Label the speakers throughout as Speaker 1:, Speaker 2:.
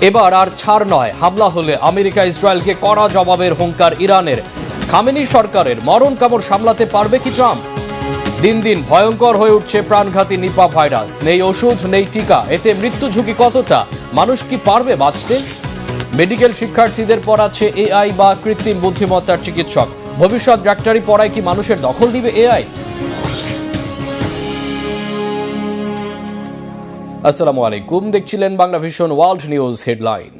Speaker 1: এবার আর ছাড় নয়, হামলা হলে আমেরিকা ইসরায়েলকে কড়া জবাবের হুঙ্কার ইরানের। খামেনি সরকারের মরণ কামড় সামলাতে পারবে কি ট্রাম্প? দিন দিন ভয়ঙ্কর হয়ে উঠছে প্রাণঘাতী নিপা ভাইরাস। নেই ওষুধ, নেই টিকা। এতে মৃত্যু ঝুঁকি কতটা? মানুষ কি পারবে বাঁচতে? মেডিকেল শিক্ষার্থীদের পড়াচ্ছে এআই বা কৃত্রিম বুদ্ধিমত্তার চিকিৎসক। ভবিষ্যৎ ডাক্তারি পড়ায় কি মানুষের দখল নিবে এআই? আসসালামু আলাইকুম, দেখছিলেন Bangla vision world news headline.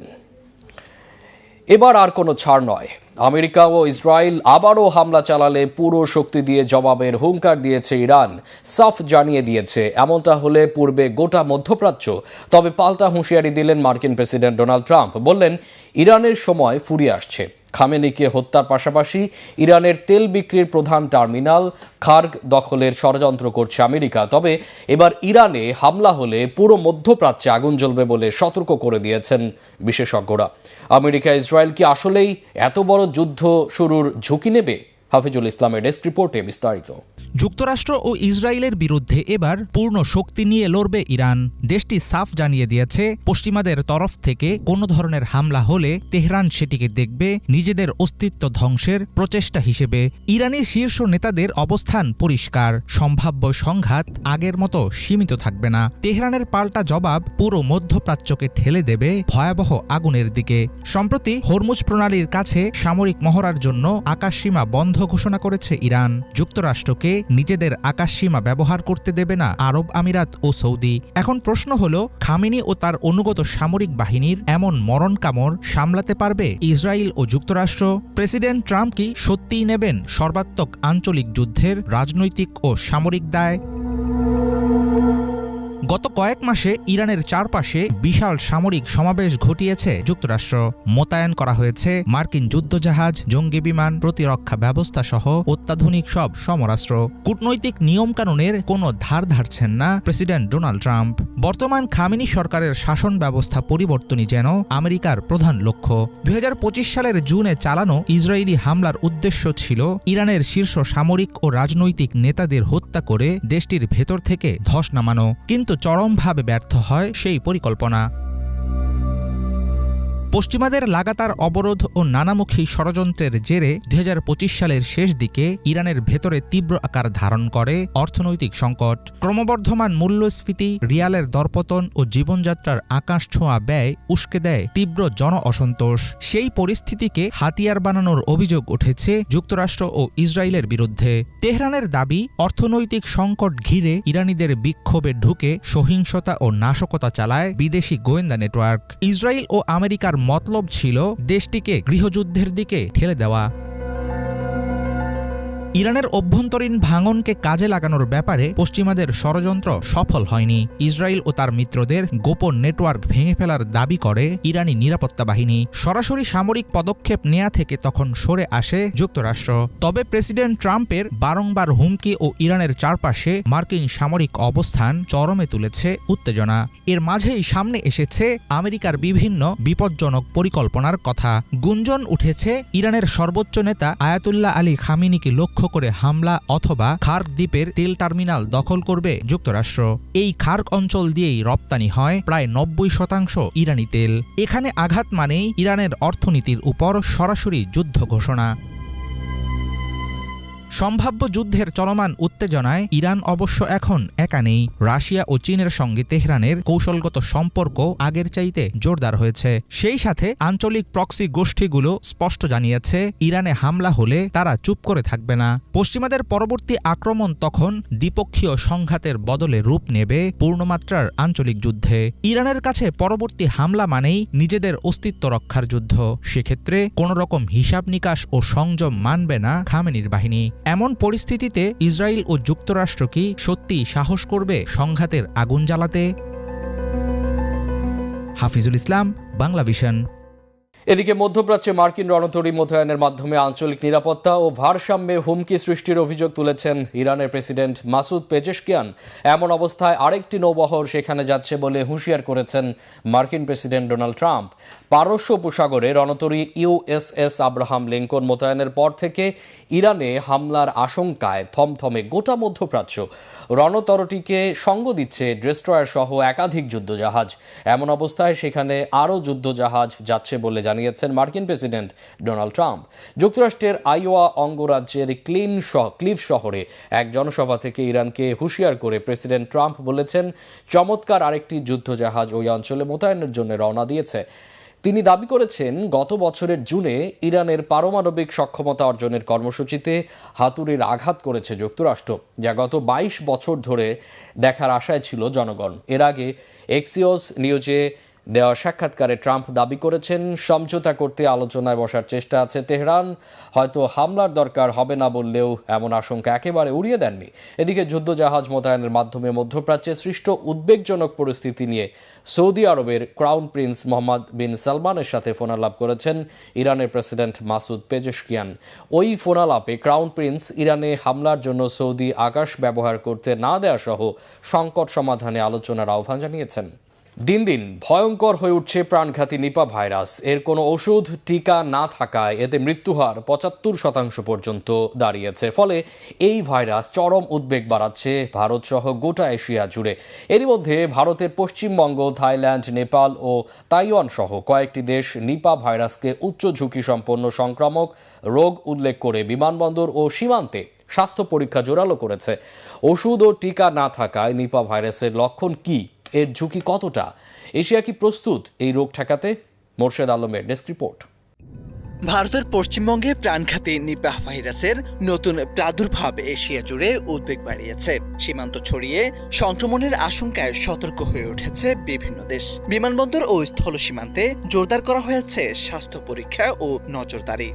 Speaker 1: এবার আর কোনো ছাড় নয়। আমেরিকা ও ইসরায়েল আবারও হামলা চালালে পুরো শক্তি দিয়ে জবাবের হুঙ্কার দিয়েছে ইরান। সাফ জানিয়ে দিয়েছে এমনটা হলে পূর্বে গোটা মধ্যপ্রাচ্য। তবে পাল্টা হুঁশিয়ারি দিলেন মার্কিন প্রেসিডেন্ট ডোনাল্ড ট্রাম্প। বললেন, ইরানের সময় ফুরিয়ে আসছে। খামেনিকে হত্যার পাশাপাশি ইরানের তেল বিক্রির প্রধান টার্মিনাল খার্গ দখলের ষড়যন্ত্র করছে আমেরিকা। তবে এবার ইরানে হামলা হলে পুরো মধ্যপ্রাচ্যে আগুন জ্বলবে বলে সতর্ক করে দিয়েছেন বিশেষজ্ঞরা। আমেরিকা ইসরায়েল কি আসলেই এত বড় যুদ্ধ শুরুর ঝুঁকি নেবে? হাফিজুল ইসলামের ডেস্ক রিপোর্টে বিস্তারিত।
Speaker 2: যুক্তরাষ্ট্র ও ইসরায়েলের বিরুদ্ধে এবার পূর্ণ শক্তি নিয়ে লড়বে ইরান। দেশটি সাফ জানিয়ে দিয়েছে, পশ্চিমাদের তরফ থেকে কোনো ধরনের হামলা হলে তেহরান সেটিকে দেখবে নিজেদের অস্তিত্ব ধ্বংসের প্রচেষ্টা হিসেবে। ইরানি শীর্ষ নেতাদের অবস্থান পরিষ্কার, সম্ভাব্য সংঘাত আগের মতো সীমিত থাকবে না। তেহরানের পাল্টা জবাব পুরো মধ্যপ্রাচ্যকে ঠেলে দেবে ভয়াবহ আগুনের দিকে। সম্প্রতি হরমুজ প্রণালীর কাছে সামরিক মহড়ার জন্য আকাশসীমা বন্ধ ঘোষণা করেছে ইরান। যুক্তরাষ্ট্রকে নিজেদের আকাশসীমা ব্যবহার করতে দেবে না আরব আমিরাত ও সৌদি। এখন প্রশ্ন হলো, খামেনি ও তার অনুগত সামরিক বাহিনীর এমন মরণ কামড় সামলাতে পারবে ইসরায়েল ও যুক্তরাষ্ট্র? প্রেসিডেন্ট ট্রাম্প কি সত্যিই নেবেন সর্বাত্মক আঞ্চলিক যুদ্ধের রাজনৈতিক ও সামরিক দায়? গত কয়েক মাসে ইরানের চারপাশে বিশাল সামরিক সমাবেশ ঘটিয়েছে যুক্তরাষ্ট্র। মোতায়েন করা হয়েছে মার্কিন যুদ্ধজাহাজ, জঙ্গি বিমান, প্রতিরক্ষা ব্যবস্থা সহ অত্যাধুনিক সব সমরাস্ত্র। কূটনৈতিক নিয়মকানুনের কোনো ধার ধারছেন না প্রেসিডেন্ট ডোনাল্ড ট্রাম্প। বর্তমান খামেনি সরকারের শাসন ব্যবস্থা পরিবর্তনই যেন আমেরিকার প্রধান লক্ষ্য। 2025 সালের জুনে চালানো ইসরায়েলি হামলার উদ্দেশ্য ছিল ইরানের শীর্ষ সামরিক ও রাজনৈতিক নেতাদের হত্যা করে দেশটির ভেতর থেকে ধস নামানো। কিন্তু চরমভাবে ব্যর্থ হয় সেই পরিকল্পনা। পশ্চিমাদের লাগাতার অবরোধ ও নানামুখী ষড়যন্ত্রের জেরে 2025 সালের শেষ দিকে ইরানের ভেতরে তীব্র আকার ধারণ করে অর্থনৈতিক সংকট। ক্রমবর্ধমান মূল্যস্ফীতি, রিয়ালের দরপতন ও জীবনযাত্রার আকাশ ছোঁয়া ব্যয় উস্কে দেয় তীব্র জন অসন্তোষ। সেই পরিস্থিতিকে হাতিয়ার বানানোর অভিযোগ উঠেছে যুক্তরাষ্ট্র ও ইসরায়েলের বিরুদ্ধে। তেহরানের দাবি, অর্থনৈতিক সংকট ঘিরে ইরানিদের বিক্ষোভে ঢুকে সহিংসতা ও নাশকতা চালায় বিদেশি গোয়েন্দা নেটওয়ার্ক। ইসরায়েল ও আমেরিকার মতলব ছিল দেশটিকে গৃহযুদ্ধের দিকে ঠেলে দেওয়া। ইরানের অভ্যন্তরীণ ভাঙনকে কাজে লাগানোর ব্যাপারে পশ্চিমাদের ষড়যন্ত্র সফল হয়নি। ইসরায়েল ও তার মিত্রদের গোপন নেটওয়ার্ক ভেঙে ফেলার দাবি করে ইরানি নিরাপত্তা বাহিনী। সরাসরি সামরিক পদক্ষেপ নেয়া থেকে তখন সরে আসে যুক্তরাষ্ট্র। তবে প্রেসিডেন্ট ট্রাম্পের বারংবার হুমকি ও ইরানের চারপাশে মার্কিন সামরিক অবস্থান চরমে তুলেছে উত্তেজনা। এর মাঝেই সামনে এসেছে আমেরিকার বিভিন্ন বিপজ্জনক পরিকল্পনার কথা। গুঞ্জন উঠেছে ইরানের সর্বোচ্চ নেতা আয়াতুল্লাহ আলী খামেনিকে লক্ষ্য করে হামলা অথবা খার্গ দ্বীপের তেল টার্মিনাল দখল করবে যুক্তরাষ্ট্র। এই খার্গ অঞ্চল দিয়েই রপ্তানি হয় প্রায় 90% ইরানি তেল। এখানে আঘাত মানেই ইরানের অর্থনীতির উপর সরাসরি যুদ্ধ ঘোষণা। সম্ভাব্য যুদ্ধের চলমান উত্তেজনায় ইরান অবশ্য এখন একা নেই। রাশিয়া ও চীনের সঙ্গে তেহরানের কৌশলগত সম্পর্ক আগের চাইতে জোরদার হয়েছে। সেই সাথে আঞ্চলিক প্রক্সি গোষ্ঠীগুলো স্পষ্ট জানিয়েছে, ইরানে হামলা হলে তারা চুপ করে থাকবে না। পশ্চিমাদের পরবর্তী আক্রমণ তখন দ্বিপক্ষীয় সংঘাতের বদলে রূপ নেবে পূর্ণমাত্রার আঞ্চলিক যুদ্ধে। ইরানের কাছে পরবর্তী হামলা মানেই নিজেদের অস্তিত্ব রক্ষার যুদ্ধ। সেক্ষেত্রে কোনো রকম হিসাব নিকাশ ও সংযম মানবে না খামেনির বাহিনী। এমন পরিস্থিতিতে ইসরায়েল ও যুক্তরাষ্ট্র কি সত্যি সাহস করবে সংঘাতের আগুন জ্বালাতে? হাফিজুল ইসলাম, বাংলা ভিশন।
Speaker 1: এদিকে মধ্যপ্রাচ্যে মার্কিন রণতরী মোতায়েনের মাধ্যমে আঞ্চলিক নিরাপত্তা ও ভারসাম্যে হুমকি সৃষ্টির অভিযোগ তুলেছেন ইরানের প্রেসিডেন্ট মাসুদ পেজেশকিয়ান। এমন অবস্থায় আরেকটি নৌবহর সেখানে যাচ্ছে বলে হুঁশিয়ার করেছেন মার্কিন প্রেসিডেন্ট ডোনাল্ড ট্রাম্প। পারস্য উপসাগরে রণতরী ইউএসএস আব্রাহাম লিঙ্কন মোতায়েনের পর থেকে ইরানে হামলার আশঙ্কায় থমথমে গোটা মধ্যপ্রাচ্য। রণতরটিকে সঙ্গ দিচ্ছে ডেস্ট্রয়ার সহ একাধিক যুদ্ধজাহাজ। এমন অবস্থায় সেখানে আরও যুদ্ধজাহাজ যাচ্ছে বলে জানিয়েছেন মার্কিন প্রেসিডেন্ট ডোনাল্ড ট্রাম্প। যুক্তরাষ্ট্রের আইওয়া অঙ্গরাজ্যের ক্লিভ শহরে এক জনসভা থেকে ইরানকে হুঁশিয়ার করে প্রেসিডেন্ট ট্রাম্প বলেছেন, চমৎকার আরেকটি যুদ্ধজাহাজ ওই অঞ্চলে মোতায়েনের জন্য রওনা দিয়েছে। তিনি দাবি করেছেন, গত বছরের জুনে ইরানের পারমাণবিক সক্ষমতা অর্জনের কর্মসূচিতে হাতুড়ির আঘাত করেছে যুক্তরাষ্ট্র, যা গত 22 বছর ধরে দেখার আশায় ছিল জনগণ। এর আগে এক্সিওস নিউজে দেওয়া সাক্ষাৎকারে ট্রাম্প দাবি করেছেন, সমঝোতা করতে আলোচনায় বসার চেষ্টা আছে তেহরান। হয়তো হামলার দরকার হবে না বললেও এমন আশঙ্কা একেবারে উড়িয়ে দেননি। এদিকে যুদ্ধজাহাজ মোতায়েনের মাধ্যমে মধ্যপ্রাচ্যে সৃষ্ট উদ্বেগজনক পরিস্থিতি নিয়ে সৌদি আরবের ক্রাউন প্রিন্স মোহাম্মদ বিন সালমানের সাথে ফোনালাপ করেছেন ইরানের প্রেসিডেন্ট মাসুদ পেজেশকিয়ান। ওই ফোনালাপে ক্রাউন প্রিন্স ইরানে হামলার জন্য সৌদি আকাশ ব্যবহার করতে না দেওয়া সহ সংকট সমাধানে আলোচনার আহ্বান জানিয়েছেন। দিন দিন ভয়ঙ্কর হয়ে উঠছে প্রাণঘাতী নিপা ভাইরাস। এর কোনো ওষুধ টিকা না থাকায় এতে মৃত্যুহার 75% পর্যন্ত দাঁড়িয়েছে। ফলে এই ভাইরাস চরম উদ্বেগ বাড়াচ্ছে ভারত সহ গোটা এশিয়া জুড়ে। এরই মধ্যে ভারতের পশ্চিমবঙ্গ, থাইল্যান্ড, নেপাল ও তাইওয়ান সহ কয়েকটি দেশ নিপা ভাইরাসকে উচ্চ ঝুঁকি সম্পন্ন সংক্রামক রোগ উল্লেখ করে বিমানবন্দর ও সীমান্তে স্বাস্থ্য পরীক্ষা জোরালো করেছে। ওষুধ ও টিকা না থাকায় নিপা ভাইরাসের লক্ষণ কী, এর ঝুঁকি কতটা, এশিয়া কি প্রস্তুত এই রোগ ঠেকাতে? মোর্শেদ আলমের ডেস্ক রিপোর্ট।
Speaker 3: ভারতের পশ্চিমবঙ্গে প্রাণঘাতী নিপাহ ভাইরাসের নতুন প্রাদুর্ভাব এশিয়া জুড়ে উদ্বেগ বাড়িয়েছে। সীমান্ত ছড়িয়ে সংক্রমণের আশঙ্কায় সতর্ক হয়ে উঠেছে বিভিন্ন দেশ। বিমানবন্দর ও স্থল সীমান্তে জোরদার করা হয়েছে স্বাস্থ্য পরীক্ষা ও নজরদারি।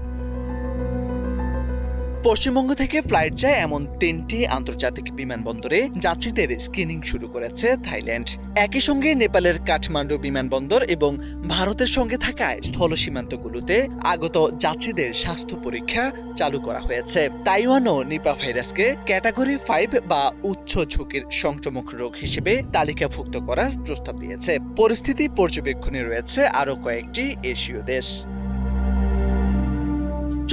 Speaker 3: পশ্চিমবঙ্গ থেকে ফ্লাইট যায় এমন 3টি আন্তর্জাতিক বিমানবন্দরে যাত্রীদের স্ক্রিনিং শুরু করেছে থাইল্যান্ড। একই সঙ্গে নেপালের কাঠমান্ডু বিমানবন্দর এবং ভারতের সঙ্গে থাকা স্থল সীমান্তগুলোতে আগত যাত্রীদের স্বাস্থ্য পরীক্ষা চালু করা হয়েছে। তাইওয়ানও নিপা ভাইরাসকে ক্যাটাগরি 5 বা উচ্চ ঝুঁকির সংক্রামক রোগ হিসেবে তালিকাভুক্ত করার প্রস্তাব দিয়েছে। পরিস্থিতি পর্যবেক্ষণে রয়েছে আরও কয়েকটি এশীয় দেশ।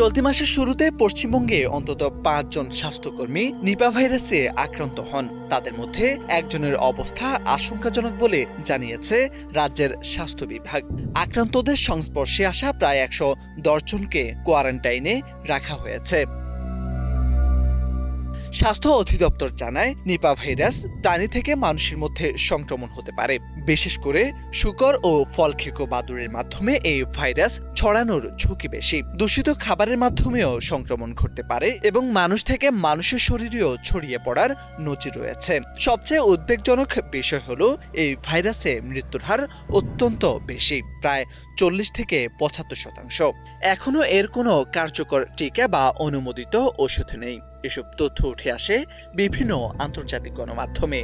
Speaker 3: চলতি মাসের শুরুতে পশ্চিমবঙ্গে অন্তত 5 জন স্বাস্থ্যকর্মী নিপা ভাইরাসে আক্রান্ত হন। তাদের মধ্যে একজনের অবস্থা আশঙ্কাজনক বলে জানিয়েছে রাজ্যের স্বাস্থ্য বিভাগ। আক্রান্তদের সংস্পর্শে আসা প্রায় 110 জনকে কোয়ারেন্টাইনে রাখা হয়েছে। স্বাস্থ্য অধিদপ্তর জানায়, নিপা ভাইরাস প্রাণী থেকে মানুষের মধ্যে সংক্রমণ হতে পারে। বিশেষ করে শূকর ও ফলখেকো বাদুড়ের মাধ্যমে এই ভাইরাস ছড়ানোর ঝুঁকি বেশি। দূষিত খাবারের মাধ্যমেও সংক্রমণ ঘটতে পারে এবং মানুষ থেকে মানুষের শরীরেও ছড়িয়ে পড়ার নজির রয়েছে। সবচেয়ে উদ্বেগজনক বিষয় হলো এই ভাইরাসে মৃত্যুর হার অত্যন্ত বেশি, প্রায় 40 থেকে 75%। এখনো এর কোনো কার্যকর টিকা বা অনুমোদিত ওষুধ নেই। এসব তথ্য উঠে আসে বিভিন্ন আন্তর্জাতিক গণমাধ্যমে।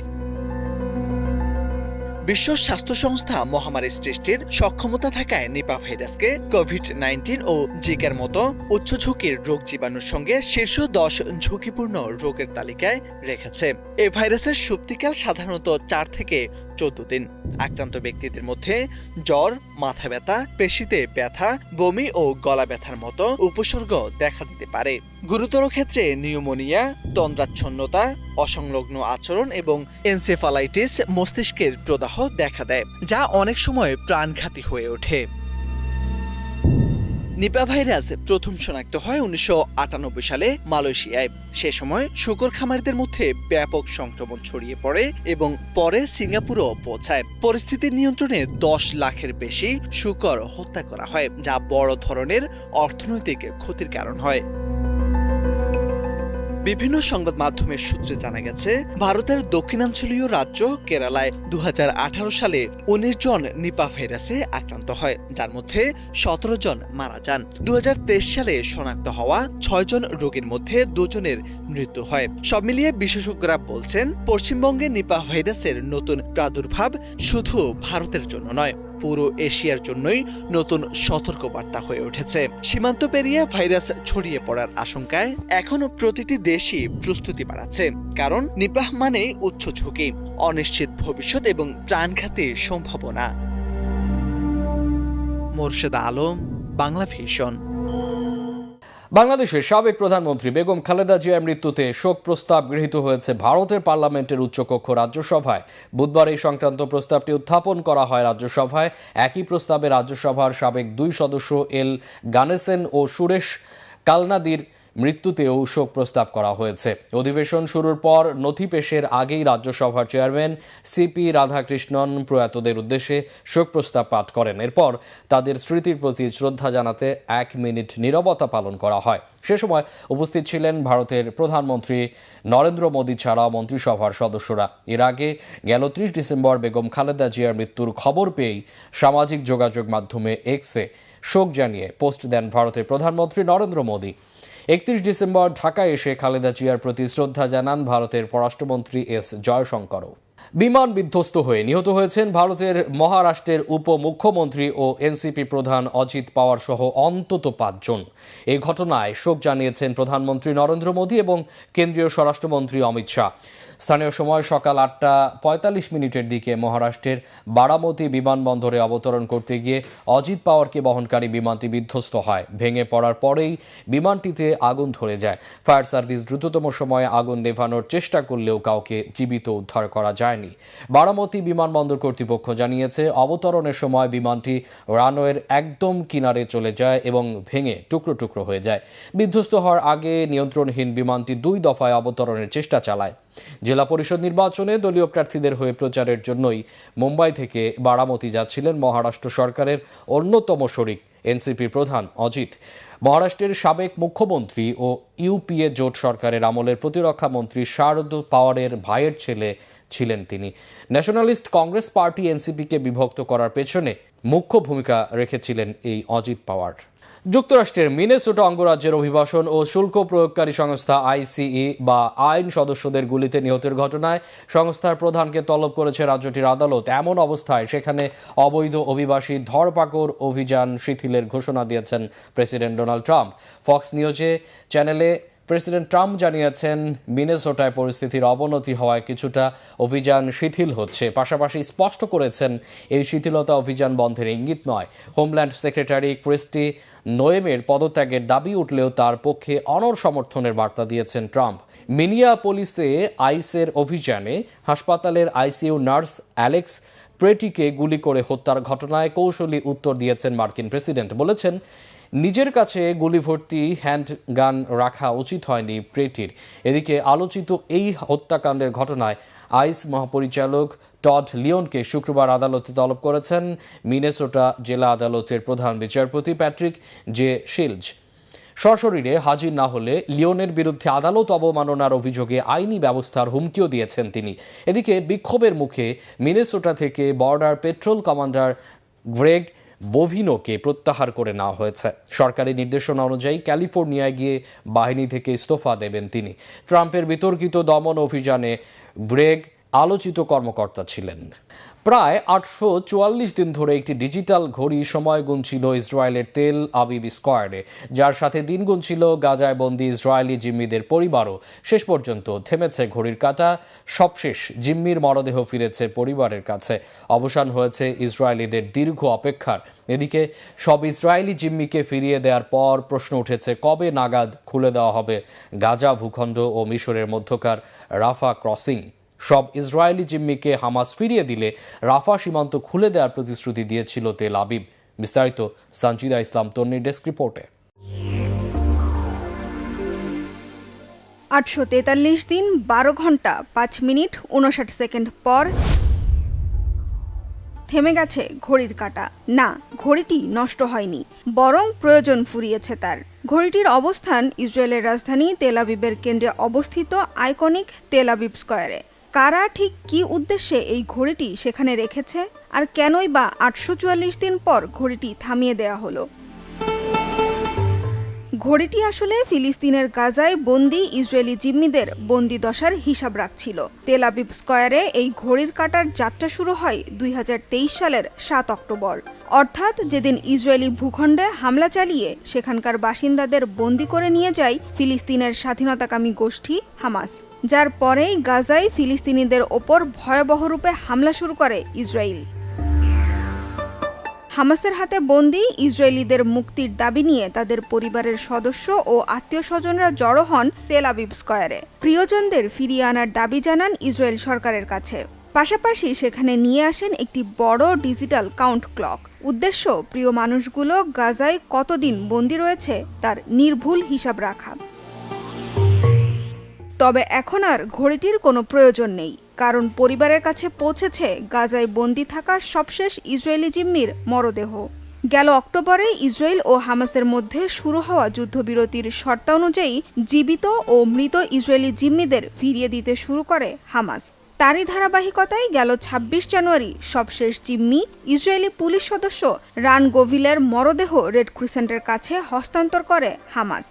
Speaker 3: বিশ্ব স্বাস্থ্য সংস্থা মহামারী সৃষ্টির সক্ষমতা থাকায় নিপা ভাইরাসকে কোভিড-19 ও জিকার মতো উচ্চ ঝুঁকির রোগ জীবাণুর সঙ্গে শীর্ষ 10 ঝুঁকিপূর্ণ রোগের তালিকায় রেখেছে। এই ভাইরাসের সুপ্তিকাল সাধারণত 4 থেকে 14 দিন। আক্রান্ত ব্যক্তিদের মধ্যে জ্বর, মাথা ব্যথা, পেশিতে ব্যথা, বমি ও গলা ব্যথার মতো উপসর্গ দেখা দিতে পারে। গুরুতর ক্ষেত্রে নিউমোনিয়া, তন্দ্রাচ্ছন্নতা, অসংলগ্ন আচরণ এবং এনসেফালাইটিস, মস্তিষ্কের প্রদাহ দেখা দেয়, যা অনেক সময় প্রাণঘাতী হয়ে ওঠে। নিপা ভাইরাস প্রথম শনাক্ত হয় 1998 সালে মালয়েশিয়ায়। সে সময় শূকর খামারিদের মধ্যে ব্যাপক সংক্রমণ ছড়িয়ে পড়ে এবং পরে সিঙ্গাপুরও পৌঁছায়। পরিস্থিতি নিয়ন্ত্রণে 10 লাখের বেশি শূকর হত্যা করা হয়, যা বড় ধরনের অর্থনৈতিক ক্ষতির কারণ হয়। বিভিন্ন সংবাদ মাধ্যমের সূত্রে জানা গেছে, ভারতের দক্ষিণাঞ্চলীয় রাজ্য কেরালায় 2018 সালে 19 জন নিপা ভাইরাসে আক্রান্ত হয়, যার মধ্যে 17 জন মারা যান। 2023 সালে শনাক্ত হওয়া 6 জন রোগীর মধ্যে 2 জনের মৃত্যু হয়। সব মিলিয়ে বিশেষজ্ঞরা বলছেন, পশ্চিমবঙ্গে নিপা ভাইরাসের নতুন প্রাদুর্ভাব শুধু ভারতের জন্য নয়, পুরো এশিয়ার জন্যই নতুন সতর্কবার্তা হয়ে উঠেছে। সীমান্ত পেরিয়ে ভাইরাস ছড়িয়ে পড়ার আশঙ্কায় এখনো প্রতিটি দেশই প্রস্তুতি বাড়াচ্ছে, কারণ নিপাহ মানে উচ্চ ঝুঁকি, অনিশ্চিত ভবিষ্যৎ এবং প্রাণঘাতী সম্ভাবনা। মোর্শেদা আলম, বাংলা ভিশন।
Speaker 1: বাংলাদেশের সাবেক প্রধানমন্ত্রী বেগম খালেদা জিয়ার মৃত্যুতে শোক প্রস্তাব গৃহীত হয়েছে ভারতের পার্লামেন্টের উচ্চকক্ষ রাজ্যসভায়। বুধবার এই সংক্রান্ত প্রস্তাবটি উত্থাপন করা হয় রাজ্যসভায়। একই প্রস্তাবে রাজ্যসভার সাবেক 2 সদস্য এল গানেসেন ও সুরেশ কালনাদির মৃত্যুতেও শোক প্রস্তাব করা হয়েছে। অধিবেশন শুরুর পর নথি পেশের আগেই রাজ্যসভার চেয়ারম্যান সিপি রাধাকৃষ্ণন প্রয়াতদের উদ্দেশ্যে শোক প্রস্তাব পাঠ করেন। এরপর তাদের স্মৃতির প্রতি শ্রদ্ধা জানাতে 1 মিনিট নীরবতা পালন করা হয়। সে সময় উপস্থিত ছিলেন ভারতের প্রধানমন্ত্রী নরেন্দ্র মোদী ছাড়া মন্ত্রিসভার সদস্যরা। এর আগে গেল 30 ডিসেম্বর বেগম খালেদা জিয়ার মৃত্যুর খবর পেয়েই সামাজিক যোগাযোগ মাধ্যমে এক্সে শোক জানিয়ে পোস্ট দেন ভারতের প্রধানমন্ত্রী নরেন্দ্র মোদী। 31 ডিসেম্বর ঢাকায় এসে খালেদা জিয়ার প্রতি শ্রদ্ধা জানান ভারতের পররাষ্ট্রমন্ত্রী এস জয়শঙ্করও। বিমান বিধ্বস্ত হয়ে নিহত হয়েছেন ভারতের মহারাষ্ট্রের উপমুখ্যমন্ত্রী ও এনসিপি প্রধান অজিত পাওয়ার সহ অন্তত 5 জন। এই ঘটনায় শোক জানিয়েছেন প্রধানমন্ত্রী নরেন্দ্র মোদী এবং কেন্দ্রীয় স্বরাষ্ট্রমন্ত্রী অমিত শাহ। স্থানীয় সময় সকাল 8:45 দিকে মহারাষ্ট্রের বারামতি বিমানবন্দরে অবতরণ করতে গিয়ে অজিত পাওয়ারকে বহনকারী বিমানটি বিধ্বস্ত হয়। ভেঙে পড়ার পরেই বিমানটিতে আগুন ধরে যায়। ফায়ার সার্ভিস দ্রুততম সময়ে আগুন নেভানোর চেষ্টা করলেও কাউকে জীবিত উদ্ধার করা যায়নি। বারামতি বিমানবন্দর কর্তৃপক্ষ জানিয়েছে, অবতরণের সময় বিমানটি রানওয়ের একদম কিনারে চলে যায় এবং ভেঙে টুকরো টুকরো হয়ে যায়। বিধ্বস্ত হওয়ার আগে নিয়ন্ত্রণহীন বিমানটি 2 দফায় অবতরণের চেষ্টা চালায়। জেলা পরিষদ নির্বাচনে দলীয় প্রার্থীদের হয়ে প্রচারের জন্যই মুম্বাই থেকে বারামতি যাচ্ছিলেন মহারাষ্ট্র সরকারের অন্যতম শরিক এনসিপি প্রধান অজিত। মহারাষ্ট্রের সাবেক মুখ্যমন্ত্রী ও ইউপিএ জোট সরকারের আমলের প্রতিরক্ষা মন্ত্রী শারদ পাওয়ারের ভাইয়ের ছেলে ছিলেন তিনি। ন্যাশনালিস্ট কংগ্রেস পার্টি এনসিপিকে বিভক্ত করার পেছনে মুখ্য ভূমিকা রেখেছিলেন এই অজিত পাওয়ার। যুক্তরাষ্ট্রের মিনেসোটা অঙ্গরাজ্যের অভিবাসন ও শুল্ক প্রয়োগকারী সংস্থা আইসিই বা আইন সদস্যদের গুলিতে নিহতের ঘটনায় সংস্থার প্রধানকে তলব করেছে রাজ্যটির আদালত। এমন অবস্থায় সেখানে অবৈধ অভিবাসী ধরপাকড় অভিযান শিথিলের ঘোষণা দিয়েছেন প্রেসিডেন্ট ডোনাল্ড ট্রাম্প। ফক্স নিউজে চ্যানেলে প্রেসিডেন্ট ট্রাম্প জানিয়েছেন, মিনেসোটায় পরিস্থিতির অবনতি হওয়ায় কিছুটা অভিযান শিথিল হচ্ছে। পাশাপাশি স্পষ্ট করেছেন, এই শিথিলতা অভিযান বন্ধের ইঙ্গিত নয়। হোমল্যান্ড সেক্রেটারি ক্রিস্টি নোয়েমের পদত্যাগের দাবি উঠলেও তার পক্ষে অনড় সমর্থনের বার্তা দিয়েছেন ট্রাম্প। মিনিয়াপোলিসে আইসের অভিযানে হাসপাতালের আইসিইউ নার্স অ্যালেক্স প্রেটিকে গুলি করে হত্যার ঘটনায় কৌশলী উত্তর দিয়েছেন মার্কিন প্রেসিডেন্ট। বলেছেন, নিজের কাছে গুলি ভর্তি হ্যান্ড গান রাখা উচিত হয়নি প্রেটির। এদিকে আলোচিত এই হত্যাকাণ্ডের ঘটনায় আইস মহাপরিচালক টড লিওনকে শুক্রবার আদালতে তলব করেছেন মিনেসোটা জেলা আদালতের প্রধান বিচারপতি প্যাট্রিক জে শিলজ। সশরীরে হাজির না হলে লিওনের বিরুদ্ধে আদালত অবমাননার অভিযোগে আইনি ব্যবস্থার হুমকিও দিয়েছেন তিনি। এদিকে বিক্ষোভের মুখে মিনেসোটা থেকে বর্ডার পেট্রোল কমান্ডার গ্রেগ বোভিনোকে প্রত্যাহার করে নেওয়া হয়েছে। সরকারি নির্দেশনা অনুযায়ী ক্যালিফোর্নিয়ায় গিয়ে বাহিনী থেকে ইস্তফা দেবেন তিনি। ট্রাম্পের বিতর্কিত দমন অভিযানে গ্রেগ আলোচিত কর্মকর্তা ছিলেন। প্রায় 844 দিন ধরে একটি ডিজিটাল ঘড়ি সময় গুনছিল ইসরায়েলের তেল আবিব স্কয়ারে, যার সাথে দিন গুনছিল গাজায় বন্দী ইসরায়েলি জিম্মিদের পরিবারও। শেষ পর্যন্ত থেমেছে ঘড়ির কাঁটা। সবশেষ জিম্মির মরদেহ ফিরেছে পরিবারের কাছে। অবসান হয়েছে ইসরায়েলিদের দীর্ঘ অপেক্ষার। এদিকে সব ইসরায়েলি জিম্মিকে ফিরিয়ে দেওয়ার পর প্রশ্ন উঠেছে, কবে নাগাদ খুলে দেওয়া হবে গাজা ভূখণ্ড ও মিশরের মধ্যকার রাফা ক্রসিং। সব ইসরায়েলি জিম্মিকে হামাস ফিরিয়ে দিলে রাফা সীমান্ত খুলে দেওয়ার প্রতিশ্রুতি দিয়েছিল তেল আবিব। বিস্তারিত সঞ্জিদা ইসলাম তন্নির ডেস্ক রিপোর্টে।
Speaker 4: 843 দিন 12 ঘন্টা 5 মিনিট 59 সেকেন্ড পর থেমে গেছে ঘড়ির কাঁটা। না, ঘড়িটি নষ্ট হয়নি, বরং প্রয়োজন ফুরিয়েছে তার। ঘড়িটির অবস্থান ইসরায়েলের রাজধানী তেল আবিবের কেন্দ্রে অবস্থিত আইকনিক তেল আবিব স্কয়ারে। কারা ঠিক কী উদ্দেশ্যে এই ঘড়িটি সেখানে রেখেছে, আর কেনই বা 844 দিন পর ঘড়িটি থামিয়ে দেওয়া হলো? ঘড়িটি আসলে ফিলিস্তিনের গাজায় বন্দি ইসরায়েলি জিম্মিদের বন্দি দশার হিসাব রাখছিল। তেল আবিব স্কয়ারে এই ঘড়ির কাঁটার যাত্রা শুরু হয় 2023 সালের 7 অক্টোবর, অর্থাৎ যেদিন ইসরায়েলি ভূখণ্ডে হামলা চালিয়ে সেখানকার বাসিন্দাদের বন্দি করে নিয়ে যায় ফিলিস্তিনের স্বাধীনতাকামী গোষ্ঠী হামাস, যার পরেই গাজায় ফিলিস্তিনিদের ওপর ভয়াবহ রূপে হামলা শুরু করে ইসরায়েল। হামাসের হাতে বন্দি ইসরায়েলিদের মুক্তির দাবি নিয়ে তাদের পরিবারের সদস্য ও আত্মীয় স্বজনরা জড়ো হন তেল আবিব স্কয়ারে। প্রিয়জনদের ফিরিয়ে আনার দাবি জানান ইসরায়েল সরকারের কাছে। পাশাপাশি সেখানে নিয়ে আসেন একটি বড় ডিজিটাল কাউন্ট ক্লক। উদ্দেশ্য প্রিয় মানুষগুলো গাজায় কতদিন বন্দি রয়েছে তার নির্ভুল হিসাব রাখা। তবে এখন আর ঘড়িটির কোনো প্রয়োজন নেই, কারণ পরিবারের কাছে পৌঁছেছে গাজায় বন্দি থাকা সবশেষ ইসরায়েলি জিম্মির মরদেহ। গেল অক্টোবরে ইসরায়েল ও হামাসের মধ্যে শুরু হওয়া যুদ্ধবিরতির শর্তানুযায়ী জীবিত ও মৃত ইসরায়েলি জিম্মিদের ফিরিয়ে দিতে শুরু করে হামাস। তারই ধারাবাহিকতায় গেল 26 জানুয়ারি সবশেষ জিম্মি ইসরায়েলি পুলিশ সদস্য রান গোভিলের মরদেহ রেড ক্রিসেন্টের কাছে হস্তান্তর করে হামাস।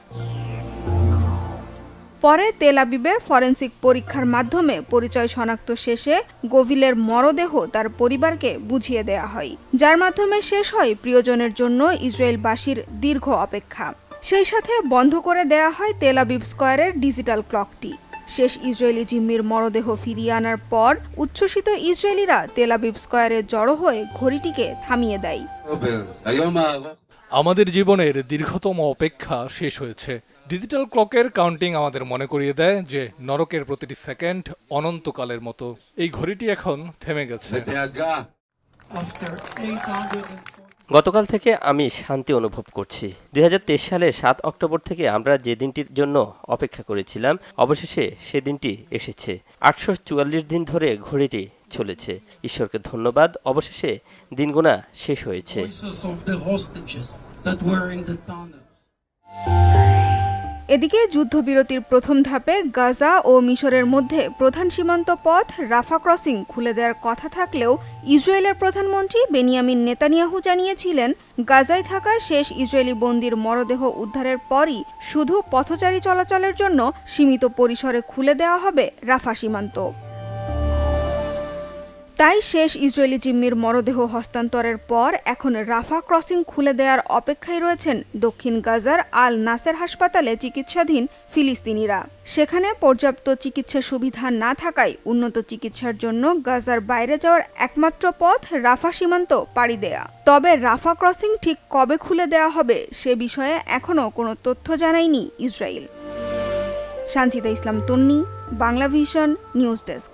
Speaker 4: পরে তেল আবিবে ফরেনসিক পরীক্ষার মাধ্যমে পরিচয় শনাক্ত শেষে গোভিলের মরদেহ তার পরিবারকে বুঝিয়ে দেয়া হয়, যার মাধ্যমে শেষ হয় প্রিয়জনের জন্য ইসরায়েলবাসীর দীর্ঘ অপেক্ষা। সেই সাথে বন্ধ করে দেয়া হয় তেল আবিব স্কয়ারের ডিজিটাল ক্লকটি। শেষ ইসরায়েলি জিম্মির মরদেহ ফিরিয়ে আনার পর উচ্ছ্বসিত ইসরায়েলিরা তেল আবিব স্কয়ারে জড়ো হয়ে ঘড়িটিকে থামিয়ে দেয়।
Speaker 5: আমাদের জীবনের দীর্ঘতম অপেক্ষা শেষ হয়েছে। ডিজিটাল ক্লকের কাউন্টিং আমাদের মনে করিয়ে দেয় যে নরকের প্রতিটি সেকেন্ড অনন্তকালের মতো। এই ঘড়িটি এখন থেমে গেছে।
Speaker 6: গতকাল থেকে আমি শান্তি অনুভব করছি। 2023 সালের 7 অক্টোবর থেকে আমরা যে দিনটির জন্য অপেক্ষা করেছিলাম, অবশেষে সে দিনটি এসেছে। 844 দিন ধরে ঘড়িটি চলেছে। ঈশ্বরকে ধন্যবাদ, অবশেষে দিন গোনা শেষ হয়েছে।
Speaker 4: এদিকে যুদ্ধবিরতির প্রথম ধাপে গাজা ও মিশরের মধ্যে প্রধান সীমান্ত পথ রাফা ক্রসিং খুলে দেওয়ার কথা থাকলেও ইসরায়েলের প্রধানমন্ত্রী বেনিয়ামিন নেতানিয়াহু জানিয়েছিলেন, গাজায় থাকা শেষ ইসরায়েলি বন্দির মরদেহ উদ্ধারের পরই শুধু পথচারী চলাচলের জন্য সীমিত পরিসরে খুলে দেওয়া হবে রাফা সীমান্ত। তাই শেষ ইসরায়েলি জিম্মির মরদেহ হস্তান্তরের পর এখন রাফা ক্রসিং খুলে দেওয়ার অপেক্ষায় রয়েছেন দক্ষিণ গাজার আল নাসের হাসপাতালে চিকিৎসাধীন ফিলিস্তিনিরা। সেখানে পর্যাপ্ত চিকিৎসা সুবিধা না থাকায় উন্নত চিকিৎসার জন্য গাজার বাইরে যাওয়ার একমাত্র পথ রাফা সীমান্ত পাড়ি দেয়া। তবে রাফা ক্রসিং ঠিক কবে খুলে দেওয়া হবে সে বিষয়ে এখনও কোনো তথ্য জানায়নি ইসরায়েল। সানজিদা ইসলাম তন্নি, বাংলা ভিশন, নিউজ ডেস্ক।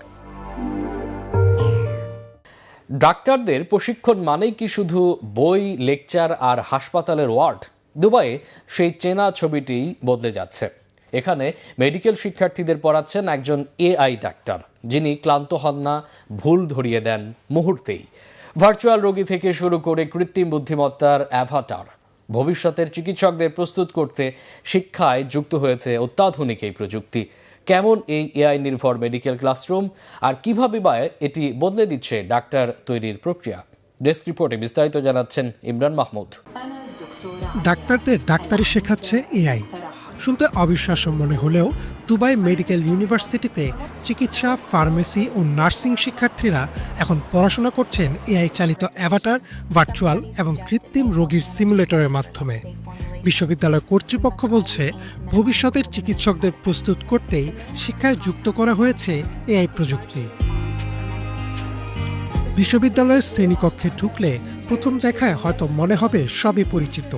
Speaker 1: ডাক্তারদের প্রশিক্ষণ মানেই কি শুধু বই, লেকচার আর হাসপাতালের ওয়ার্ড? দুবাইয়ে সেই চেনা ছবিটি বদলে যাচ্ছে। এখানে মেডিকেল শিক্ষার্থীদের পড়াচ্ছেন একজন এআই ডাক্তার, যিনি ক্লান্ত হন না, ভুল ধরিয়ে দেন মুহূর্তেই। ভার্চুয়াল রোগী থেকে শুরু করে কৃত্রিম বুদ্ধিমত্তার অ্যাভাটার, ভবিষ্যতের চিকিৎসকদের প্রস্তুত করতে শিক্ষায় যুক্ত হয়েছে অত্যাধুনিক এই প্রযুক্তি। কেমন এই এআই নির্ভর মেডিকেল ক্লাসরুম, আর কিভাবে বা এটি বদলে দিচ্ছে ডাক্তার তৈরির প্রক্রিয়া? ডেস্ক রিপোর্টে বিস্তারিত জানাচ্ছেন ইমরান মাহমুদ।
Speaker 7: ডাক্তারদের ডাক্তারি শেখাচ্ছে এআই। শুনতে অবিশ্বাস্য মনে হলেও দুবাই মেডিকেল ইউনিভার্সিটিতে চিকিৎসা, ফার্মেসি ও নার্সিং শিক্ষার্থীরা এখন পড়াশোনা করছেন এআই চালিত অ্যাভাটার, ভার্চুয়াল এবং কৃত্রিম রোগীর সিমুলেটরের মাধ্যমে। বিশ্ববিদ্যালয় কর্তৃপক্ষ বলছে, ভবিষ্যতের চিকিৎসকদের প্রস্তুত করতেই শিক্ষায় যুক্ত করা হয়েছে এআই প্রযুক্তি। বিশ্ববিদ্যালয়ের শ্রেণীকক্ষে ঢুকলে প্রথম দেখায় হয়তো মনে হবে সবই পরিচিত।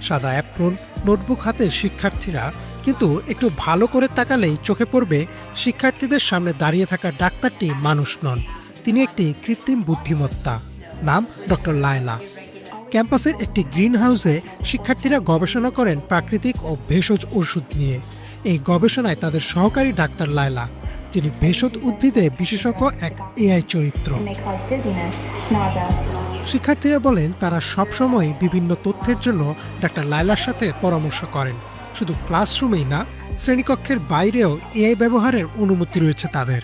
Speaker 7: সাদা অ্যাপ্রন, নোটবুক হাতে শিক্ষার্থীরা, কিন্তু একটু ভালো করে তাকালেই চোখে পড়বে শিক্ষার্থীদের সামনে দাঁড়িয়ে থাকা ডাক্তারটি মানুষ নন, তিনি একটি কৃত্রিম বুদ্ধিমত্তা। নাম ডক্টর লায়লা। ক্যাম্পাসের একটি গ্রিন হাউসে শিক্ষার্থীরা গবেষণা করেন প্রাকৃতিক ও ভেষজ ওষুধ নিয়ে। এই গবেষণায় তাদের সহকারী ডাক্তার লায়লা, যিনি ভেষজ উদ্ভিদে বিশেষজ্ঞ, এক এআই চরিত্র। শিক্ষার্থীরা বলেন, তারা সবসময় বিভিন্ন তথ্যের জন্য ডাক্তার লায়লার সাথে পরামর্শ করেন। শুধু ক্লাসরুমেই না, শ্রেণীকক্ষের বাইরেও এআই ব্যবহারের অনুমতি রয়েছে তাদের।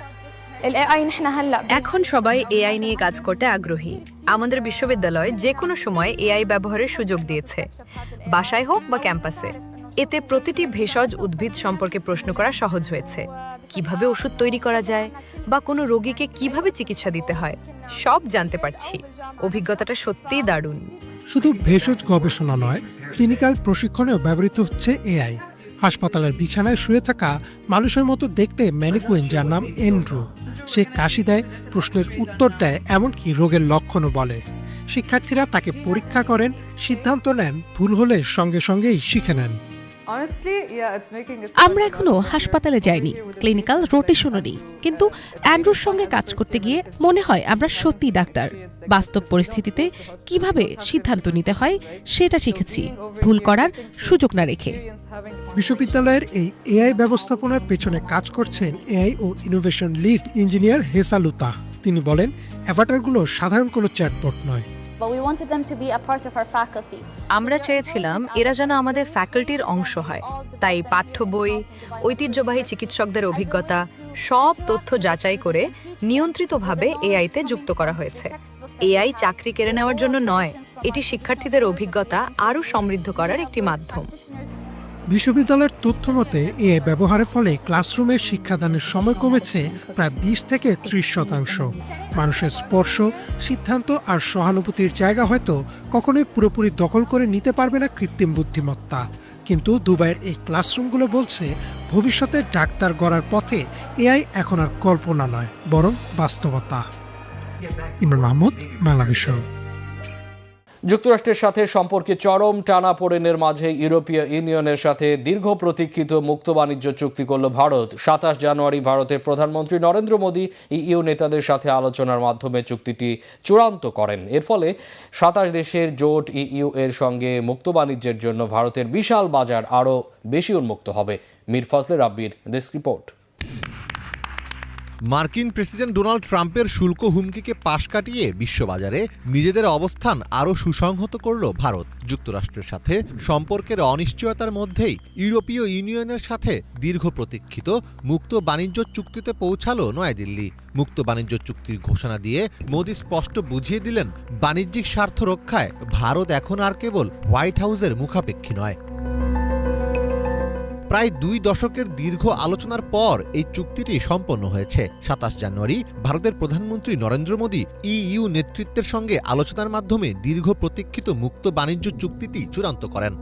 Speaker 8: এখন সবাই এআই নিয়ে কাজ করতে আগ্রহী। আমাদের বিশ্ববিদ্যালয় যে কোনো সময় এআই ব্যবহারের সুযোগ দিয়েছে, বাসায় হোক বা ক্যাম্পাসে। এতে প্রতিটি ভেষজ উদ্ভিদ সম্পর্কে প্রশ্ন করা সহজ হয়েছে। কিভাবে ওষুধ তৈরি করা যায় বা কোনো রোগীকে কিভাবে চিকিৎসা দিতে হয় সব জানতে পারছি। অভিজ্ঞতাটা সত্যিই দারুণ।
Speaker 7: শুধু ভেষজ গবেষণা নয়, ক্লিনিক্যাল প্রশিক্ষণেও ব্যবহৃত হচ্ছে এআই। হাসপাতালের বিছানায় শুয়ে থাকা মানুষের মতো দেখতে ম্যানিকুইন, যার নাম এন্ড্রু, সে কাশি দেয়, প্রশ্নের উত্তর দেয়, এমনকি রোগের লক্ষণও বলে। শিক্ষার্থীরা তাকে পরীক্ষা করেন, সিদ্ধান্ত নেন, ভুল হলে সঙ্গে সঙ্গেই শিখে নেন।
Speaker 9: আমরা এখনো হাসপাতালে যাইনি, ক্লিনিক্যাল রোটেশনও নেই, কিন্তু অ্যান্ড্রুর সঙ্গে কাজ করতে গিয়ে মনে হয় আমরা সত্যি ডাক্তার। বাস্তব পরিস্থিতিতে কিভাবে সিদ্ধান্ত নিতে হয় সেটা শিখেছি, ভুল করার সুযোগ না রেখে।
Speaker 7: বিশ্ববিদ্যালয়ের এই এআই ব্যবস্থাপনার পেছনে কাজ করছেন এআই ও ইনোভেশন লিড ইঞ্জিনিয়ার হেসা লুতা। তিনি বলেন, অ্যাভাটারগুলো সাধারণ কোনো চ্যাটবট নয়।
Speaker 8: আমরা চেয়েছিলাম এরা যেন আমাদের ফ্যাকাল্টির অংশ হয়। তাই পাঠ্য বই, ঐতিহ্যবাহী চিকিৎসকদের অভিজ্ঞতা সব তথ্য যাচাই করে নিয়ন্ত্রিতভাবে এআইতে যুক্ত করা হয়েছে। এআই চাকরি কেড়ে নেওয়ার জন্য নয়, এটি শিক্ষার্থীদের অভিজ্ঞতা আরও সমৃদ্ধ করার একটি মাধ্যম।
Speaker 7: বিশ্ববিদ্যালয়ের তথ্য মতে এআই ব্যবহারের ফলে ক্লাসরুমের শিক্ষাদানের সময় কমেছে প্রায় 20 থেকে 30%। মানুষের স্পর্শ, সিদ্ধান্ত আর সহানুভূতির জায়গা হয়তো কখনোই পুরোপুরি দখল করে নিতে পারবে না কৃত্রিম বুদ্ধিমত্তা, কিন্তু দুবাইয়ের এই ক্লাসরুমগুলো বলছে ভবিষ্যতে ডাক্তার গড়ার পথে এআই এখন আর কল্পনা নয়, বরং বাস্তবতা। ইমরান মাহমুদ, বাংলাভিশন।
Speaker 1: যুক্তরাষ্ট্রের সাথে সম্পর্কে চরম টানাপোড়েনের মাঝে ইউরোপীয় ইউনিয়নের সাথে দীর্ঘ প্রতীক্ষিত মুক্ত বাণিজ্য চুক্তি করল ভারত। 27 জানুয়ারি ভারতের প্রধানমন্ত্রী নরেন্দ্র মোদী ইইউ নেতাদের সাথে আলোচনার মাধ্যমে চুক্তিটি চূড়ান্ত করেন। এর ফলে 27 দেশের জোট ইইউ এর সঙ্গে মুক্ত বাণিজ্যের জন্য ভারতের বিশাল বাজার আরও বেশি উন্মুক্ত হবে। মীর ফজলে রাব্বির ডেস্ক রিপোর্ট।
Speaker 10: মার্কিন প্রেসিডেন্ট ডোনাল্ড ট্রাম্পের শুল্ক হুমকিকে পাশ কাটিয়ে বিশ্ববাজারে নিজেদের অবস্থান আরও সুসংহত করল ভারত। যুক্তরাষ্ট্রের সাথে সম্পর্কের অনিশ্চয়তার মধ্যেই ইউরোপীয় ইউনিয়নের সাথে দীর্ঘ প্রতীক্ষিত মুক্ত বাণিজ্য চুক্তিতে পৌঁছালো নয়াদিল্লি। মুক্ত বাণিজ্য চুক্তির ঘোষণা দিয়ে মোদি স্পষ্ট বুঝিয়ে দিলেন, বাণিজ্যিক স্বার্থ রক্ষায় ভারত এখন আর কেবল হোয়াইট হাউসের মুখাপেক্ষী নয়। প্রায় 2 দশকের দীর্ঘ আলোচনার পর এই চুক্তিটি সম্পন্ন হয়েছে। 27 জানুয়ারি ভারতের প্রধানমন্ত্রী নরেন্দ্র মোদী ইইউ নেতৃত্বের সঙ্গে আলোচনার মাধ্যমে দীর্ঘ প্রতীক্ষিত মুক্ত বাণিজ্য চুক্তিটি চূড়ান্ত করেন।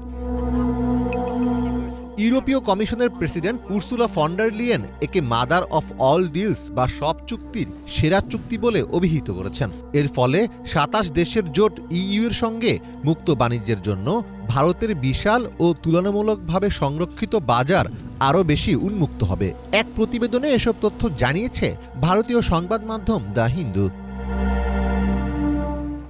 Speaker 10: ইউরোপীয় কমিশনের president Ursula von der Leyen একে মাদার অফ অল ডিলস বা সব চুক্তির সেরা চুক্তি বলে অভিহিত করেছেন। এর ফলে 27 দেশের জোট ইইউ এর সঙ্গে মুক্ত বাণিজ্যের জন্য ভারতের বিশাল ও তুলনামূলকভাবে সংরক্ষিত বাজার আরও বেশি উন্মুক্ত হবে। এক প্রতিবেদনে এসব তথ্য জানিয়েছে ভারতীয় সংবাদ মাধ্যম দ্য হিন্দু।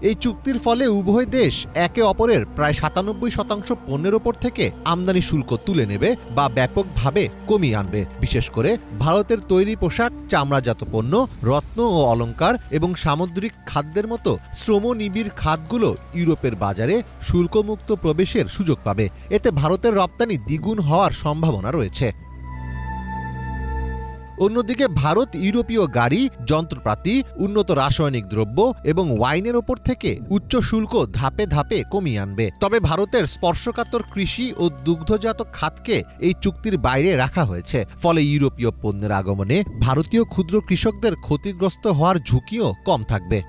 Speaker 10: এই চুক্তির ফলে উভয় দেশ একে অপরের প্রায় 97% পণ্যের ওপর থেকে আমদানি শুল্ক তুলে নেবে বা ব্যাপকভাবে কমিয়ে আনবে। বিশেষ করে ভারতের তৈরি পোশাক, চামড়াজাত পণ্য, রত্ন ও অলংকার এবং সামুদ্রিক খাদ্যের মতো শ্রমনিবিড় খাতগুলো ইউরোপের বাজারে শুল্কমুক্ত প্রবেশের সুযোগ পাবে। এতে ভারতের রপ্তানি দ্বিগুণ হওয়ার সম্ভাবনা রয়েছে। অন্যদিকে ভারত ইউরোপীয় গাড়ি, যন্ত্রপাতি, উন্নত রাসায়নিক দ্রব্য এবং ওয়াইনের ওপর থেকে উচ্চ শুল্ক ধাপে ধাপে কমিয়ে আনবে। তবে ভারতের স্পর্শকাতর কৃষি ও দুগ্ধজাত খাতকে এই চুক্তির বাইরে রাখা হয়েছে। ফলে ইউরোপীয় পণ্যের আগমনে ভারতীয় ক্ষুদ্র কৃষকদের ক্ষতিগ্রস্ত হওয়ার ঝুঁকিও কম থাকবে।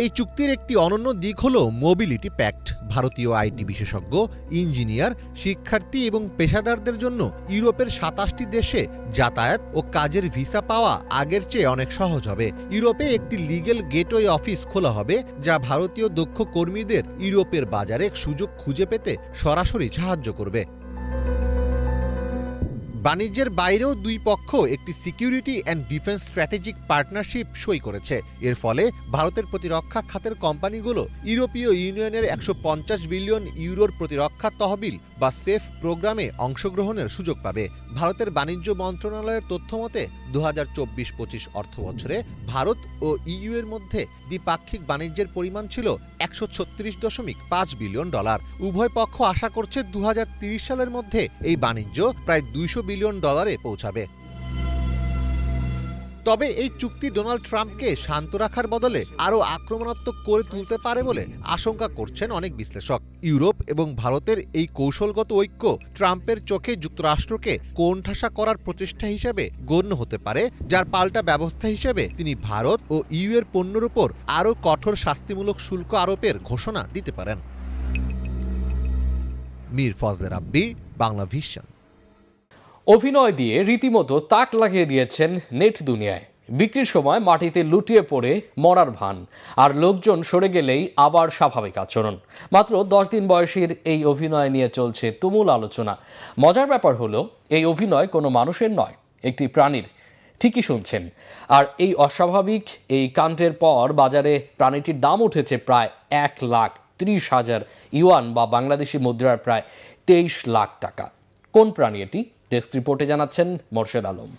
Speaker 10: এই চুক্তির একটি অনন্য দিক হল মোবিলিটি প্যাক্ট। ভারতীয় আইটি বিশেষজ্ঞ, ইঞ্জিনিয়ার, শিক্ষার্থী এবং পেশাদারদের জন্য ইউরোপের 27টি দেশে যাতায়াত ও কাজের ভিসা পাওয়া আগের চেয়ে অনেক সহজ হবে। ইউরোপে একটি লিগ্যাল গেটওয়ে অফিস খোলা হবে, যা ভারতীয় দক্ষ কর্মীদের ইউরোপের বাজারে সুযোগ খুঁজে পেতে সরাসরি সাহায্য করবে। বাণিজ্যের বাইরেও দুই পক্ষ একটি security and defence strategic partnership সই করেছে। এর ফলে ভারতের প্রতিরক্ষা খাতের কোম্পানিগুলো ইউরোপীয় ইউনিয়নের 150 বিলিয়ন ইউরোর প্রতিরক্ষা তহবিল বা সেফ প্রোগ্রামে অংশগ্রহণের সুযোগ পাবে। ভারতের বাণিজ্য মন্ত্রণালয়ের তথ্যমতে 2024-25 অর্থবছরে ভারত ও ইইউ এর মধ্যে দ্বিপাক্ষিক বাণিজ্যের পরিমাণ ছিল $136.5 বিলিয়ন। উভয় পক্ষ আশা করছে 2030 সালের মধ্যে এই বাণিজ্য প্রায় $200 বিলিয়ন পৌঁছাবে। তবে এই চুক্তি ডোনাল্ড ট্রাম্পকে শান্ত রাখার বদলে আরও আক্রমণাত্মক করে তুলতে পারে বলে আশঙ্কা করছেন অনেক বিশ্লেষক। ইউরোপ এবং ভারতের এই কৌশলগত ঐক্য ট্রাম্পের চোখে যুক্তরাষ্ট্রকে কোণঠাসা করার প্রচেষ্টা হিসেবে গণ্য হতে পারে, যার পাল্টা ব্যবস্থা হিসেবে তিনি ভারত ও ইউ এর পণ্যের উপর আরও কঠোর শাস্তিমূলক শুল্ক আরোপের ঘোষণা দিতে পারেন। মীর ফজলে রাব্বি, বাংলা ভিশন।
Speaker 1: অভিনয় দিয়ে রীতিমতো তাক লাগিয়ে দিয়েছেন নেট দুনিয়ায়। বিক্রির সময় মাটিতে লুটিয়ে পড়ে মরার ভান, আর লোকজন সরে গেলেই আবার স্বাভাবিক আচরণ। মাত্র 10 দিন বয়সীর এই অভিনয় নিয়ে চলছে তুমুল আলোচনা। মজার ব্যাপার হলো, এই অভিনয় কোনো মানুষের নয়, একটি প্রাণীর। ঠিকই শুনছেন। আর এই অস্বাভাবিক এই কাণ্ডের পর বাজারে প্রাণীটির দাম উঠেছে প্রায় 1,30,000 ইউয়ান বা বাংলাদেশি মুদ্রার প্রায় 23 লাখ টাকা। কোন প্রাণী এটি? ডেস্ক রিপোর্টে জানাচ্ছেন মোর্শেদ আলম।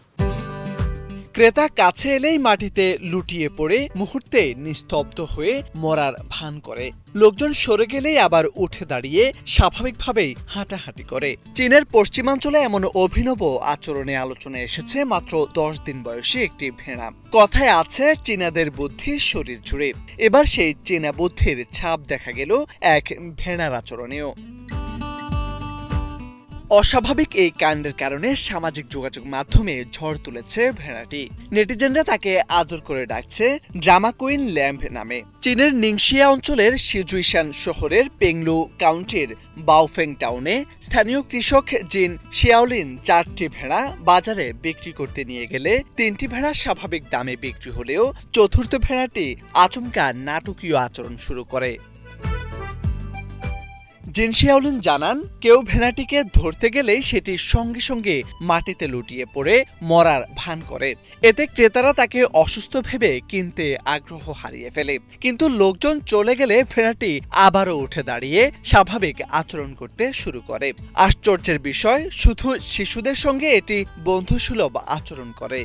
Speaker 3: ক্রেতা কাছে এলেই মাটিতে লুটিয়ে পড়ে মুহূর্তে নিস্তব্ধ হয়ে মরার ভান করে। লোকজন সরে গেলেই আবার উঠে দাঁড়িয়ে স্বাভাবিকভাবেই হাঁটাহাঁটি করে। চীনের পশ্চিমাঞ্চলে এমন অভিনব আচরণে আলোচনায় এসেছে মাত্র 10 দিন বয়সী একটি ভেড়া। কথায় আছে, চীনাদের বুদ্ধি শরীর জুড়ে। এবার সেই চীনা বুদ্ধির ছাপ দেখা গেল এক ভেড়ার আচরণেও। অস্বাভাবিক এই কাণ্ডের কারণে সামাজিক যোগাযোগ মাধ্যমে ঝড় তুলেছে ভেড়াটি। নেটিজেনরা তাকে আদর করে ডাকছে ড্রামা কুইন ল্যাম্প নামে। চীনের নিংশিয়া অঞ্চলের সিজুইশান শহরের পেংলু কাউন্টির বাওফেং টাউনে স্থানীয় কৃষক জিন শিয়াওলিন 4টি ভেড়া বাজারে বিক্রি করতে নিয়ে গেলে 3টি ভেড়া স্বাভাবিক দামে বিক্রি হলেও চতুর্থ ভেড়াটি আচমকা নাটকীয় আচরণ শুরু করে। জিন শিয়াওলিন জানান, কেউ ভেড়াটিকে ধরতে গেলেই সেটি সঙ্গে সঙ্গে মাটিতে লুটিয়ে পড়ে মরার ভান করে। এতে ক্রেতারা তাকে অসুস্থ ভেবে কিনতে আগ্রহ হারিয়ে ফেলে। কিন্তু লোকজন চলে গেলে ভেড়াটি আবারও উঠে দাঁড়িয়ে স্বাভাবিক আচরণ করতে শুরু করে। আশ্চর্যের বিষয়, শুধু শিশুদের সঙ্গে এটি বন্ধুসুলভ আচরণ করে।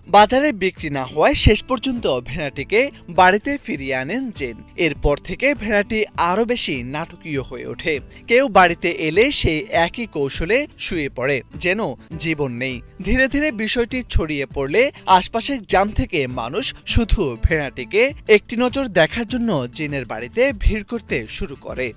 Speaker 3: বাজারে বিক্রি না হওয়ায় শেষ পর্যন্ত ভেড়াটিকে বাড়িতে ফিরিয়ে আনেন জেন। এরপর থেকে ভেড়াটি আরো বেশি নাটকীয় হয়ে ওঠে। কেউ বাড়িতে এলে সেই একই কৌশলে শুয়ে পড়ে, যেন জীবন নেই। ধীরে ধীরে বিষয়টি ছড়িয়ে পড়লে আশপাশের গ্রাম থেকে মানুষ শুধু ভেড়াটিকে একটি নজর দেখার জন্য জেনের বাড়িতে ভিড় করতে শুরু করে।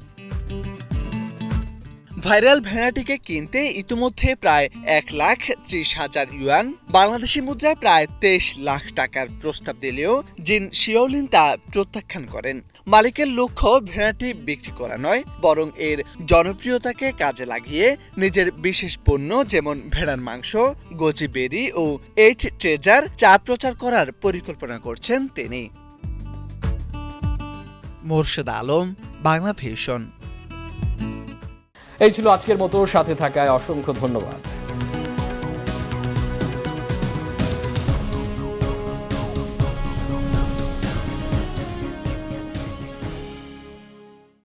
Speaker 3: ভাইরাল ভেড়াটিকে কিনতে ইতিমধ্যে প্রায় 1,30,000 ইউয়ান বাংলাদেশি মুদ্রায় প্রায় 23 লাখ টাকার প্রস্তাব দিলেও জিন শিয়াওলিন তা প্রত্যাখ্যান করেন। মালিকের লক্ষ্য ভেড়াটি বিক্রি করা নয়, বরং এর জনপ্রিয়তাকে কাজে লাগিয়ে নিজের বিশেষ পণ্য যেমন ভেড়ার মাংস, গোজি বেরি ও এইট ট্রেজার চা প্রচার করার পরিকল্পনা করছেন তিনি। মোর্শেদ আলম, বাংলা ভিশন।
Speaker 1: এই ছিল আজকের মতো, সাথে থাকায় অসংখ্য ধন্যবাদ।